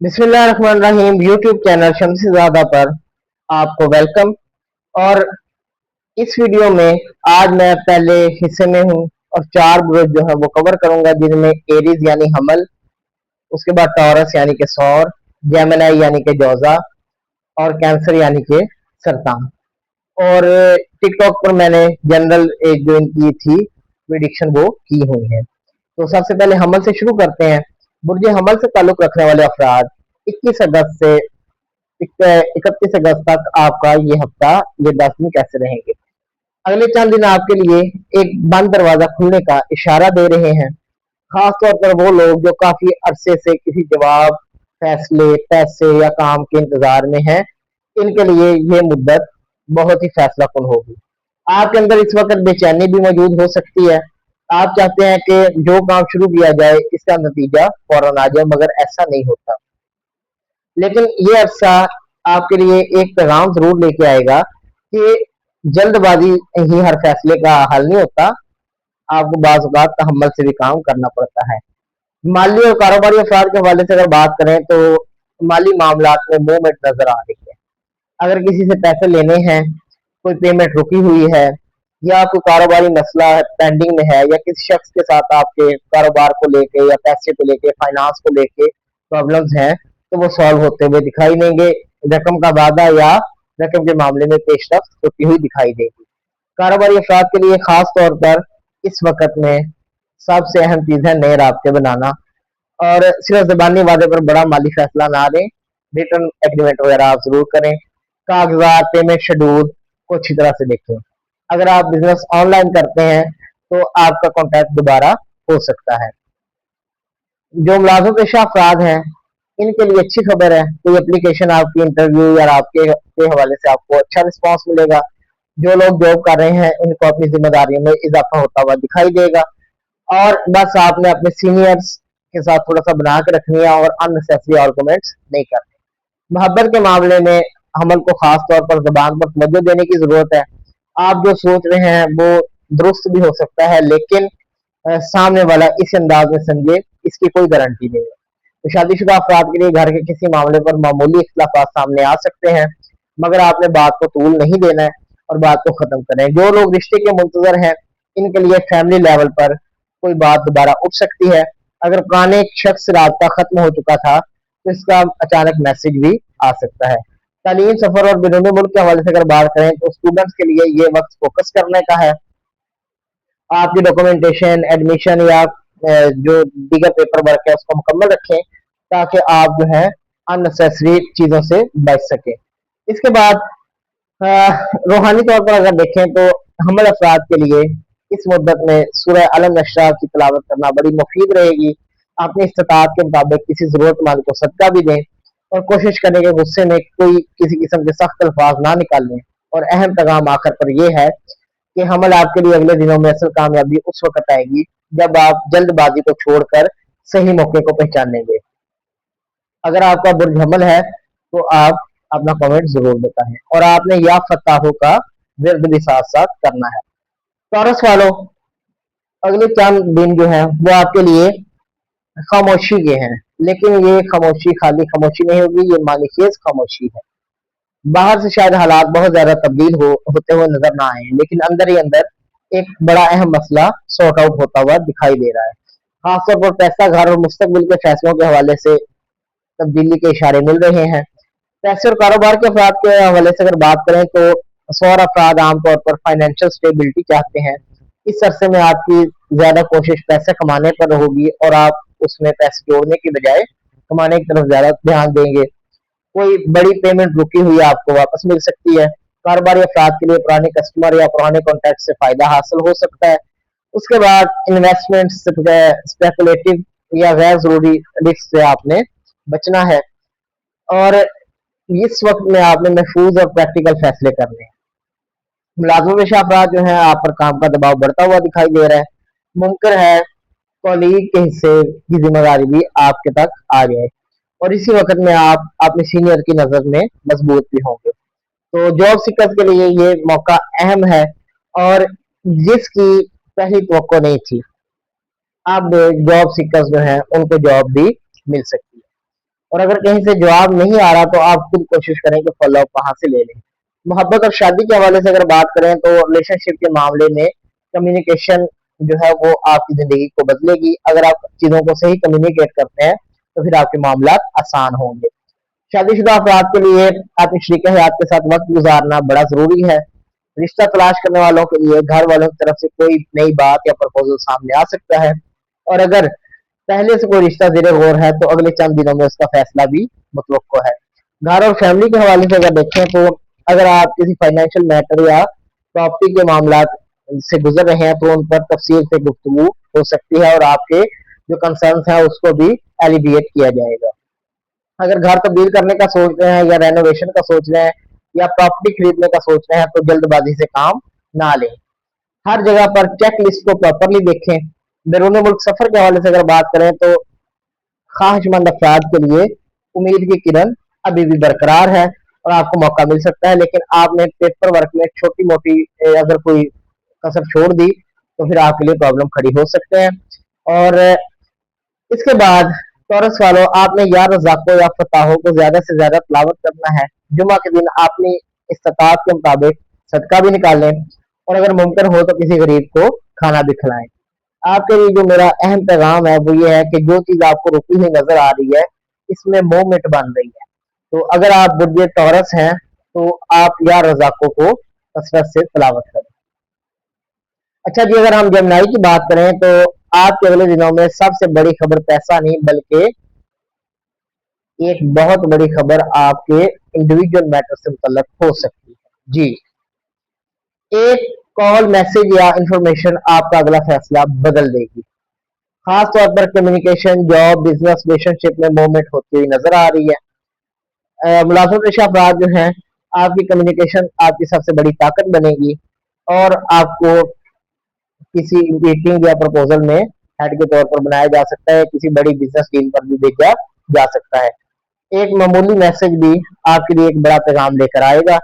बिस्मिल्लाहिर्रहमानिर्रहीम। YouTube channel Shamsi ज़ादा पर आपको वेलकम। और इस वीडियो में आज मैं पहले हिस्से में हूँ और चार बुरुज जो है वो कवर करूंगा, जिनमें एरीज यानी हमल, उसके बाद टॉरस यानी कि सौर, जेमिनी यानी कि जौजा, और कैंसर यानी कि सरतान। और टिकटॉक पर मैंने जनरल एक जो इनकी थी प्रिडिक्शन वो की हुई है। तो सबसे पहले हमल से शुरू करते हैं। बुर्ज हमल से ताल्लुक रखने वाले अफराद 21 अगस्त से 31 अगस्त तक आपका ये हफ्ता, ये 10 दिन कैसे रहेंगे। अगले चंद दिन आपके लिए एक बंद दरवाजा खुलने का इशारा दे रहे हैं। खास तौर पर वो लोग जो काफी अरसे से किसी जवाब, फैसले, पैसे या काम के इंतजार में हैं, इनके लिए ये मुद्दत बहुत ही फैसला कुन होगी। आपके अंदर इस वक्त बेचैनी भी मौजूद हो सकती है। आप चाहते हैं कि जो काम शुरू किया जाए इसका नतीजा फौरन आ जाए, मगर ऐसा नहीं होता। लेकिन ये अरसा आपके लिए एक पैगाम जरूर लेके आएगा कि जल्दबाजी ही हर फैसले का हल नहीं होता। आपको बाज़ औक़ात तहम्मुल से भी काम करना पड़ता है। माली और कारोबारी अफराद के हवाले से अगर बात करें तो माली मामलात में मूवमेंट नजर आ रही है। अगर किसी से पैसे लेने हैं, कोई पेमेंट रुकी हुई है, या कोई कारोबारी मसला पेंडिंग में है, या किसी शख्स के साथ आपके कारोबार को लेके या पैसे को लेके, फाइनेंस को लेके प्रॉब्लम्स हैं, तो वो सॉल्व होते हुए दिखाई देंगे। रकम का वादा या रकम के मामले में पेशरफ्त होती हुई दिखाई देगी। कारोबारी अफराद के लिए खास तौर पर इस वक्त में सबसे अहम चीज है नए राब्ते बनाना। और सिर्फ ज़बानी वादे पर बड़ा माली फैसला ना लें, रिटर्न एग्रीमेंट वगैरह आप जरूर करें। कागजात, पेमेंट शेड्यूल को अच्छी तरह से देखें। अगर आप बिजनेस ऑनलाइन करते हैं तो आपका कॉन्टैक्ट दोबारा हो सकता है। जो मुलाजिम पेशा अफराद हैं, इनके लिए अच्छी खबर है, कोई एप्लीकेशन आपकी इंटरव्यू या आपके के हवाले से आपको अच्छा रिस्पॉन्स मिलेगा। जो लोग जॉब कर रहे हैं, इनको अपनी जिम्मेदारियों में इजाफा होता हुआ दिखाई देगा। और बस आपने अपने सीनियर्स के साथ थोड़ा सा बना के रखनी है और अननेसेसरी आर्गुमेंट्स नहीं करने। मोहब्बत के मामले में हमल को खास तौर पर जबान पर तवज्जो देने की जरूरत है। आप जो सोच रहे हैं वो दुरुस्त भी हो सकता है, लेकिन सामने वाला इस अंदाज में समझे, इसकी कोई गारंटी नहीं है। तो शादीशुदा अफराद के लिए घर के किसी मामले पर मामूली इख्तिलाफात सामने आ सकते हैं, मगर आपने बात को तूल नहीं देना है और बात को खत्म करें। जो लोग रिश्ते के मुंतजर हैं, इनके लिए फैमिली लेवल पर कोई बात दोबारा उठ सकती है। अगर पुराने शख्स से राब्ता खत्म हो चुका था तो इसका अचानक मैसेज भी आ सकता है। तालीम, सफर और बिरूनी मुल्क के हवाले से अगर बात करें तो स्टूडेंट्स के लिए ये वक्त फोकस करने का है। आपकी डॉक्यूमेंटेशन, एडमिशन या जो दीगर पेपर वर्क है उसको मुकम्मल रखें, ताकि आप जो है अननेसेसरी चीजों से बच सके। इसके बाद रूहानी तौर पर अगर देखें तो हमल अफराद के लिए इस मुद्दत में सूरह अलम नशरा की तिलावत करना बड़ी मुफीद रहेगी। अपनी इस्तात के मुताबिक किसी जरूरतमंद को सदका भी दें और कोशिश करें कि गुस्से में कोई किसी किस्म के सख्त अल्फाज ना निकालें। और अहम पैगाम आखिर पर यह है कि हमल आपके लिए अगले दिनों में असल कामयाबी उस वक्त आएगी जब आप जल्दबाजी को छोड़कर सही मौके को पहचानेंगे। अगर आपका बुर्ज हमल है तो आप अपना कमेंट जरूर बताएं और आपने या फताहों का विर्द भी साथ साथ करना है। टॉरस वालों, अगले चंद दिन जो है वो आपके लिए खामोशी के हैं, लेकिन ये खामोशी खाली खामोशी नहीं होगी, ये मानिखेज खामोशी है। बाहर से शायद हालात बहुत ज्यादा तब्दील होते हुए नजर ना आए, लेकिन अंदर ही अंदर एक बड़ा अहम मसला सॉर्ट आउट होता हुआ दिखाई दे रहा है। खासतौर पर पैसा, घर और मुस्तकबिल के फैसलों के हवाले से तब्दीली के इशारे मिल रहे हैं। पैसे और कारोबार के अफराद के हवाले से अगर बात करें तो सौर अफराद आमतौर पर फाइनेंशियल स्टेबिलिटी चाहते हैं। इस अरसे में आपकी ज्यादा कोशिश पैसे कमाने पर होगी और आप उसमें पैसे जोड़ने की बजाय कमाने की तरफ ज्यादा ध्यान देंगे। कोई बड़ी पेमेंट रुकी हुई आपको वापस मिल सकती है। कारोबारी अफराद के लिए पुराने कस्टमर या पुराने कॉन्टैक्ट से फायदा हासिल हो सकता है। उसके बाद इन्वेस्टमेंट, स्पेकुलेटिव या गैर जरूरी रिस्क से आपने बचना है। और इस वक्त में आपने महफूज और प्रैक्टिकल फैसले करने हैं। मुलाजिम पेशा अफराद जो है, आप पर काम का दबाव बढ़ता हुआ दिखाई दे रहा है। मुमकिन है कॉलीग के हिस्से की जिम्मेदारी भी आपके तक आ जाए और इसी वक्त में आप अपने सीनियर की नजर में मजबूत भी होंगे। तो जॉब सीकर्स के लिए ये मौका अहम है और जिसकी पहली तवक्को नहीं थी, अब जॉब सीकर्स जो हैं उनको जॉब भी मिल सकती है। और अगर कहीं से जवाब नहीं आ रहा तो आप खुद कोशिश करें कि फॉलो अप वहां से ले लें। मोहब्बत और शादी के हवाले से अगर बात करें तो रिलेशनशिप के मामले में कम्युनिकेशन जो है वो आपकी जिंदगी को बदलेगी। अगर आप चीजों को सही कम्युनिकेट करते हैं तो फिर आपके मामला आसान होंगे। शादीशुदा अफराद के लिए अपनी शरीक हयात के साथ वक्त गुजारना बड़ा जरूरी है। रिश्ता तलाश करने वालों के लिए घर वालों की तरफ से कोई नई बात या प्रपोजल सामने आ सकता है, और अगर पहले से कोई रिश्ता ज़ेरे गौर है तो अगले चंद दिनों में उसका फैसला भी मुतवक्को है। घर और फैमिली के हवाले से अगर देखें तो अगर आप किसी फाइनेंशियल मैटर या प्रॉपर्टी के मामला से गुजर रहे हैं तो उन पर तफसील से गुफ्तगू हो सकती है और आपके जो कंसर्न्स हैं उसको भी एलिविएट किया जाएगा। अगर घर तब्दील करने का सोच रहे हैं या रेनोवेशन का सोच रहे हैं या प्रॉपर्टी खरीदने का सोच रहे हैं तो जल्दबाजी से काम ना लें। हर जगह पर चेक लिस्ट को प्रॉपरली देखें। बैरून मुल्क सफर के हवाले से अगर बात करें तो ख्वाहिशमंद अफराद के लिए उम्मीद की किरण अभी भी बरकरार है और आपको मौका मिल सकता है, लेकिन आपने पेपर वर्क में छोटी मोटी अगर कोई कसर छोड़ दी तो फिर आपके लिए प्रॉब्लम खड़ी हो सकते हैं। और इसके बाद टॉरस वालों, आपने या रज़ाकों या फताहों को ज्यादा से ज्यादा तलावत करना है। जुमा के दिन अपनी इस्तात के मुताबिक सदका भी निकालें और अगर मुमकिन हो तो किसी गरीब को खाना भी खिलाएं। आपके लिए जो मेरा अहम पैगाम है वो ये है कि जो चीज आपको रुकी हुई नजर आ रही है इसमें मोमेंट बन रही है। तो अगर आप बुर्ज टॉरस हैं तो आप या रज़ाकों को कसरत से तलावत करें। अच्छा जी, अगर हम जमनाई की बात करें तो आपके अगले दिनों में सबसे बड़ी खबर पैसा नहीं बल्कि एक बहुत बड़ी खबर आपके इंडिविजुअल मैटर से मुतल्लक हो सकती है। जी, एक कॉल, मैसेज या इंफॉर्मेशन आपका अगला फैसला बदल देगी। खास तौर पर कम्युनिकेशन, जॉब, बिजनेस, रिलेशनशिप में मूवमेंट होती हुई नजर आ रही है। मुलाजमत पेशा अफराद जो हैं, आपकी कम्युनिकेशन आपकी सबसे बड़ी ताकत बनेगी और आपको किसी मीटिंग या प्रपोजल में हेड के तौर पर बनाया जा सकता है, किसी बड़ी बिजनेस डील पर भी भेजा जा सकता है। एक मामूली मैसेज भी आपके लिए एक बड़ा पैगाम लेकर आएगा।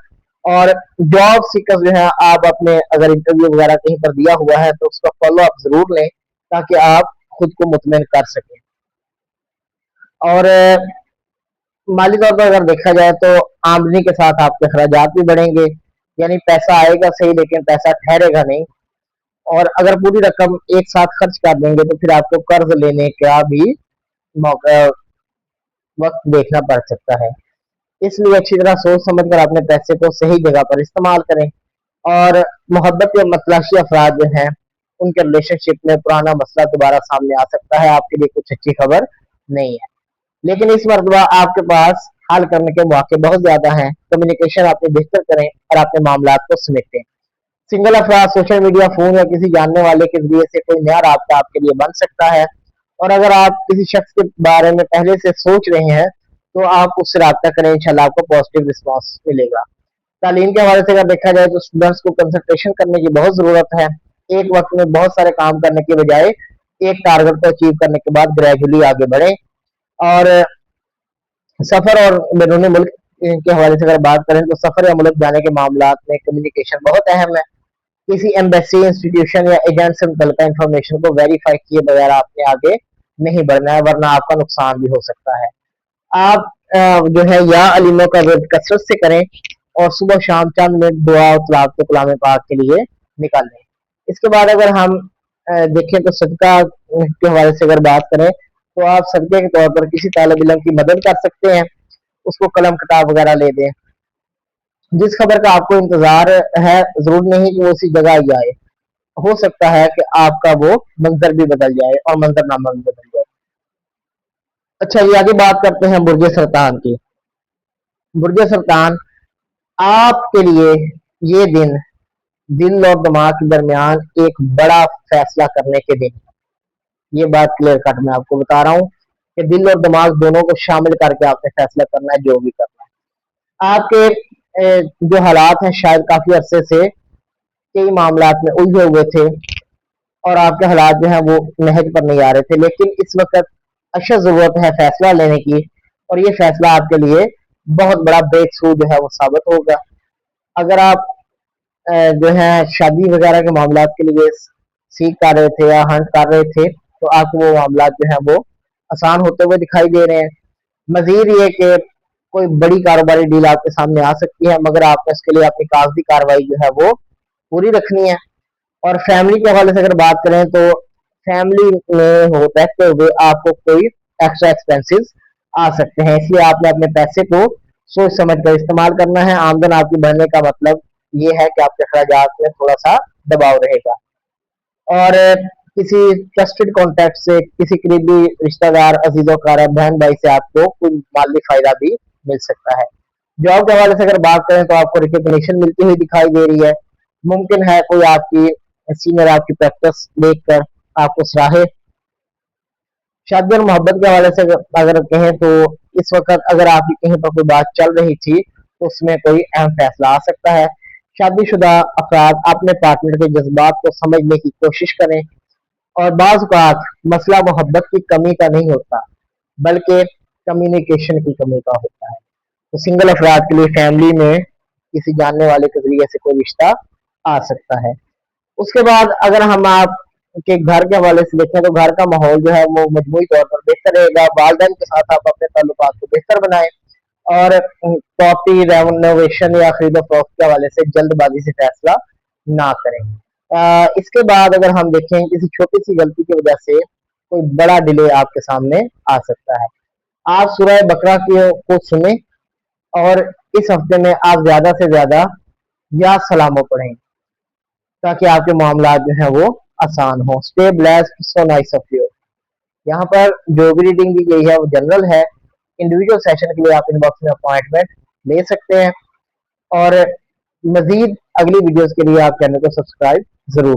और जॉब सीकर जो है, आप अपने अगर इंटरव्यू वगैरह कहीं पर दिया हुआ है तो उसका फॉलो अप जरूर लें ताकि आप खुद को मुतमईन कर सकें। और माली तौर पर अगर देखा जाए तो आमदनी के साथ आपके अखराजात भी बढ़ेंगे, यानी पैसा आएगा सही लेकिन पैसा ठहरेगा नहीं। और अगर पूरी रकम एक साथ खर्च कर देंगे तो फिर आपको कर्ज लेने का भी मौका वक्त देखना पड़ सकता है। इसलिए अच्छी तरह सोच समझ कर अपने पैसे को सही जगह पर इस्तेमाल करें। और मोहब्बत या मतलाशी अफराद जो हैं उनके रिलेशनशिप में पुराना मसला दोबारा सामने आ सकता है। आपके लिए कुछ अच्छी खबर नहीं है, लेकिन इस मरतबा आपके पास हल करने के मौके बहुत ज्यादा हैं। कम्युनिकेशन अपनी बेहतर करें और अपने मामला को समेटें। सिंगल अफराद सोशल मीडिया, फोन या किसी जानने वाले के जरिए से कोई नया रास्ता आपके लिए बन सकता है। और अगर आप किसी शख्स के बारे में पहले से सोच रहे हैं तो आप उससे रब्ता करें, इंशाल्लाह आपको पॉजिटिव रिस्पॉन्स मिलेगा। तालीम के हवाले से अगर देखा जाए तो स्टूडेंट्स को कंसंट्रेशन करने की बहुत जरूरत है। एक वक्त में बहुत सारे काम करने के बजाय एक टारगेट को अचीव करने के बाद ग्रेजुअली आगे बढ़े। और सफर और बैरून मुल्क के हवाले से अगर बात करें तो सफर या मुल्क जाने के मामला में कम्युनिकेशन बहुत अहम है। किसी एम्बेसी, इंस्टीट्यूशन या एजेंट से मुतल्लिका इंफॉर्मेशन को वेरीफाई किए बगैर आपने आगे नहीं बढ़ना है, वरना आपका नुकसान भी हो सकता है। आप जो है या अलीमों का विर्द कसरत से करें और सुबह शाम चंद मिनट दुआ और तलावत के कलाम पाक के लिए निकाल लें। इसके बाद अगर हम देखें तो सदका के हवाले से अगर बात करें तो आप सदके के तौर पर किसी तालिब इल्म की मदद कर सकते हैं, उसको कलम किताब वगैरह ले दें। जिस खबर का आपको इंतजार है जरूर नहीं कि वो उसी जगह ही आए, हो सकता है कि आपका वो मंजर भी बदल जाए और मंजरनामा भी बदल जाए। अच्छा, ये आगे बात करते हैं बुर्ज सरतान की। बुर्ज सरतान, आपके लिए ये दिन दिल और दिमाग के दरमियान एक बड़ा फैसला करने के दिन। ये बात क्लियर कट मैं आपको बता रहा हूँ कि दिल और दिमाग दोनों को शामिल करके आपने फैसला करना है जो भी करना है। आपके जो हालात हैं शायद काफी अरसे से कई मामलात में उलझे हुए थे और आपके हालात जो है वो नहज पर नहीं आ रहे थे, लेकिन इस वक्त अशद जरूरत है फैसला लेने की और ये फैसला आपके लिए बहुत बड़ा ब्रेक थ्रू जो है वो साबित होगा। अगर आप जो है शादी वगैरह के मामला के लिए सीख कर रहे थे या हंट कर रहे थे तो आपको वो मामला जो है वो आसान होते हुए दिखाई दे रहे हैं। मजीद ये कि कोई बड़ी कारोबारी डील आपके सामने आ सकती है, मगर आपने उसके लिए अपनी कागजी कार्रवाई जो है वो पूरी रखनी है। और फैमिली के हवाले से अगर बात करें तो फैमिली में हो रहते हुए आपको कोई एक्स्ट्रा एक्सपेंसेस आ सकते हैं, इसलिए आपने अपने पैसे को सोच समझ कर इस्तेमाल करना है। आमदन आपकी बढ़ने का मतलब ये है कि आपके अखराजात में थोड़ा सा दबाव रहेगा। और किसी ट्रस्टेड कॉन्टैक्ट से, किसी करीबी रिश्तेदार, अजीजों कार बहन भाई से आपको कोई माली फायदा भी मिल सकता है। जॉब के हवाले से अगर बात करें तो आपको रिकग्निशन मिलती हुई दिखाई दे रही है। मुमकिन है कोई आपकी सीनियर आपकी प्रैक्टिस देखकर आपको सराहे। शादी और मोहब्बत के हवाले से अगर कहें तो इस वक्त अगर आपकी कहीं पर कोई बात चल रही थी तो उसमें कोई अहम फैसला आ सकता है। शादीशुदा अफराद अपने पार्टनर के जज्बात को समझने की कोशिश करें, और बाज़ औक़ात मसला मोहब्बत की कमी का नहीं होता बल्कि कम्युनिकेशन की कमी का होता है। तो सिंगल अफराद के लिए फैमिली में किसी जानने वाले के जरिए से कोई रिश्ता आ सकता है। उसके बाद अगर हम आप के घर के हवाले से देखें तो घर का माहौल जो है वो मजमूई तौर पर बेहतर रहेगा। वालिदैन के साथ आप अपने ताल्लुकात को बेहतर बनाएं, और प्रॉपर्टी रेनोवेशन या खरीदो फरोख्त के हवाले से जल्दबाजी से फैसला ना करें। इसके बाद अगर हम देखें किसी छोटी सी गलती की वजह से कोई बड़ा डिले आपके सामने आ सकता है। आप सूरह बकरा को सुने, और इस हफ्ते में आप ज्यादा से ज्यादा या सलामो पढ़ें ताकि आपके मामला जो है वो आसान हो। Stay blessed, so nice of you. यहाँ पर जो भी रीडिंग दी गई है वो जनरल है। इंडिविजुअल सेशन के लिए आप इनबॉक्स में अपॉइंटमेंट ले सकते हैं, और मजीद अगली वीडियोस के लिए आप चैनल को सब्सक्राइब जरूर